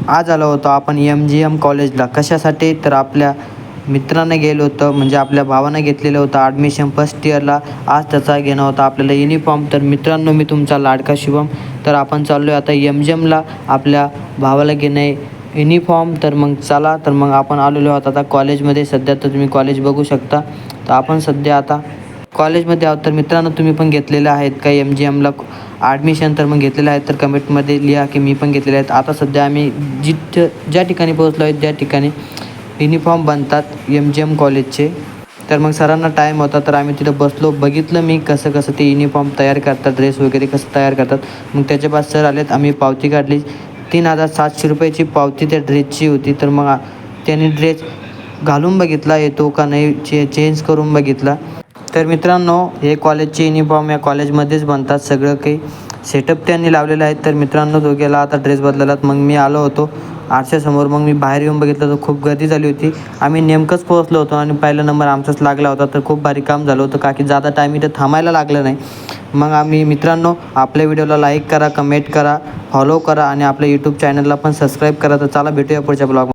आज आलो होतो आपण MGM कॉलेजला. कशासाठी? तर आपल्या मित्रानं गेलो होतं, म्हणजे आपल्या भावानं घेतलेलं होतं ॲडमिशन फर्स्ट इयरला. आज त्याचा घेणं होता आपल्याला युनिफॉर्म. तर मित्रांनो, मी तुमचा लाडका शुभम. तर आपण चाललो आहे आता MGMला आपल्या भावाला घेणं आहे युनिफॉर्म. तर मग चला, तर मग आपण आलेलो आहोत आता कॉलेजमध्ये. सध्या तर तुम्ही कॉलेज बघू शकता. तर आपण सध्या आता कॉलेजमध्ये आहोत. तर मित्रांनो, तुम्ही पण घेतलेलं आहेत का MGMला ॲडमिशन? तर मग घेतलेलं आहे तर कमेंटमध्ये लिहा की मी पण घेतलेले आहेत. आता सध्या आम्ही ज्या ठिकाणी पोहोचलो आहे त्या ठिकाणी युनिफॉर्म बनतात MGM कॉलेजचे. तर मग सरांना टाईम होता तर आम्ही तिथं बसलो. बघितलं मी कसं कसं ते युनिफॉर्म तयार करतात, ड्रेस वगैरे कसं तयार करतात. मग त्याच्या बाद सर आलेत, आम्ही पावती काढली. 3,700 रुपयाची पावती त्या ड्रेसची होती. तर मग त्यांनी ड्रेस घालून बघितला, येतो का नाही, चेंज करून बघितला. तर मित्रांनो, हे कॉलेजचे युनिफॉर्म या कॉलेजमध्येच बनतात. सगळं काही सेटअप त्यांनी लावलेलं आहे. तर मित्रांनो, तो गेला आता ड्रेस बदलायला. मग मी आलो होतो आरशासमोर. मग मी बाहेर येऊन बघितलं तर खूप गर्दी झाली होती. आम्ही नेमकंच पोहोचलो होतो आणि पहिला नंबर आमचाच लागला होता. तर खूप भारी काम झालं होतं, का की जादा टाईम इथं थांबायला लागलं नाही. मग आम्ही मित्रांनो, आपल्या व्हिडिओला लाईक करा, कमेंट करा, फॉलो करा आणि आपल्या यूट्यूब चॅनलला पण सबस्क्राईब करा. तर चला, भेटूया पुढच्या ब्लॉग.